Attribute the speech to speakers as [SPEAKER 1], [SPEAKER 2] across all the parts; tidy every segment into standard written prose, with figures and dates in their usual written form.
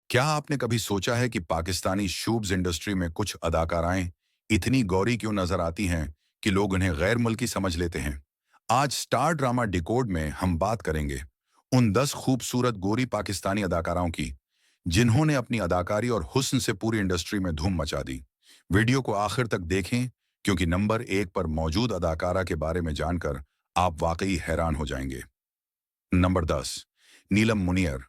[SPEAKER 1] क्या आपने कभी सोचा है कि पाकिस्तानी शूब्स इंडस्ट्री में कुछ अदाकाराएं इतनी गौरी क्यों नजर आती हैं कि लोग उन्हें गैर मुल्की समझ लेते हैं? आज स्टार ड्रामा डिकोड में हम बात करेंगे उन 10 खूबसूरत गोरी पाकिस्तानी अदाकाराओं की जिन्होंने अपनी अदाकारी और हुस्न से पूरी इंडस्ट्री में धूम मचा दी। वीडियो को आखिर तक देखें क्योंकि नंबर 1 पर मौजूद अदाकारा के बारे में जानकर आप वाकई हैरान हो जाएंगे। नंबर 10, नीलम मुनीर।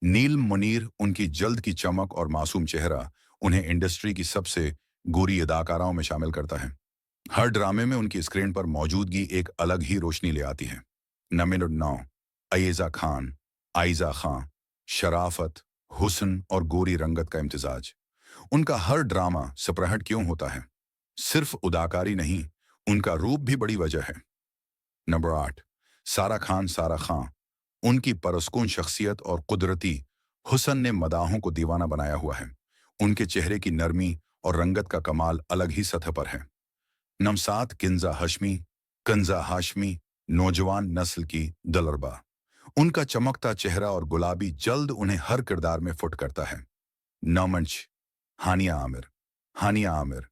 [SPEAKER 1] नील मुनीर उनकी जल्द की चमक और मासूम चेहरा उन्हें इंडस्ट्री की सबसे गोरी अदाकाराओं में शामिल करता है। हर ड्रामे में उनकी स्क्रीन पर मौजूदगी एक अलग ही रोशनी ले आती है। नंबर 9, अयेजा खान। आयजा खां, शराफत, हुस्न और गोरी रंगत का इम्तिजाज। उनका हर ड्रामा सपरहट क्यों होता है? सिर्फ अदाकारी नहीं, उनका रूप भी बड़ी वजह है। नंबर 8, सारा खान। सारा खां, उनकी परस्कून शख्सियत और कुदरती हुस्न ने मदाहों को दीवाना बनाया हुआ है। उनके चेहरे की नरमी और रंगत का कमाल अलग ही सतह पर है। नम 7, किंजा हाशमी। कंजा हाशमी, नौजवान नस्ल की दलरबा। उनका चमकता चेहरा और गुलाबी जल्द उन्हें हर किरदार में फुट करता है। नौमंच, हानिया आमिर। हानिया आमिर,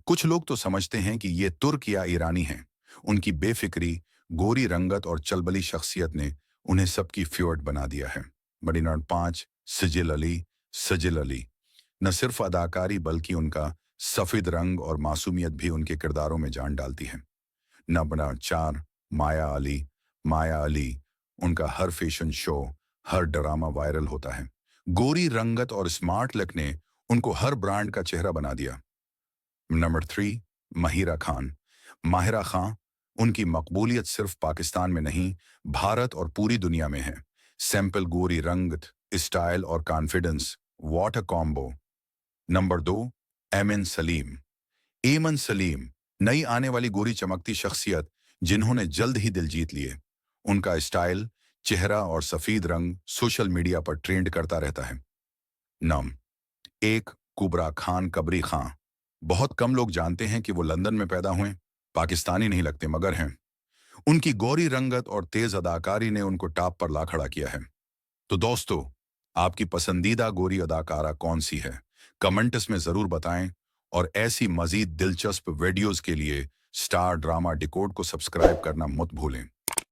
[SPEAKER 1] कुछ लोग तो समझते हैं कि ये तुर्क या ईरानी हैं। उनकी बेफिक्री, गोरी रंगत और चलबली शख्सियत ने उन्हें सबकी फ्योर्ड बना दिया है। बड़ी नंबर 5, सजिल अली। सजिल अली, न सिर्फ अदाकारी बल्कि उनका सफेद रंग और मासूमियत भी उनके किरदारों में जान डालती है। नंबर 4, माया अली। माया अली, उनका हर फैशन शो, हर ड्रामा वायरल होता है। गोरी रंगत और स्मार्ट लुक ने उनको हर ब्रांड का चेहरा बना दिया। नंबर 3, महिरा खान। माहिरा खां, उनकी मकबूलियत सिर्फ पाकिस्तान में नहीं, भारत और पूरी दुनिया में है। सैंपल गोरी रंगत, स्टाइल और confidence, what a combo. Number 2, एमन सलीम। एमन सलीम, नई आने वाली गोरी चमकती शख्सियत जिन्होंने जल्द ही दिल जीत लिए। उनका स्टाइल, चेहरा और सफेद रंग सोशल मीडिया पर ट्रेंड करता रहता है। नम 1, कुबरा खान कबरी खां। बहुत कम लोग जानते हैं कि वो लंदन में पैदा हुए, पाकिस्तानी नहीं लगते मगर हैं। उनकी गौरी रंगत और तेज अदाकारी ने उनको टॉप पर ला खड़ा किया है। तो दोस्तों, आपकी पसंदीदा गोरी अदाकारा कौन सी है? कमेंट्स में जरूर बताएं और ऐसी मजीद दिलचस्प वीडियोस के लिए स्टार ड्रामा डिकोड को सब्सक्राइब करना मत भूलें।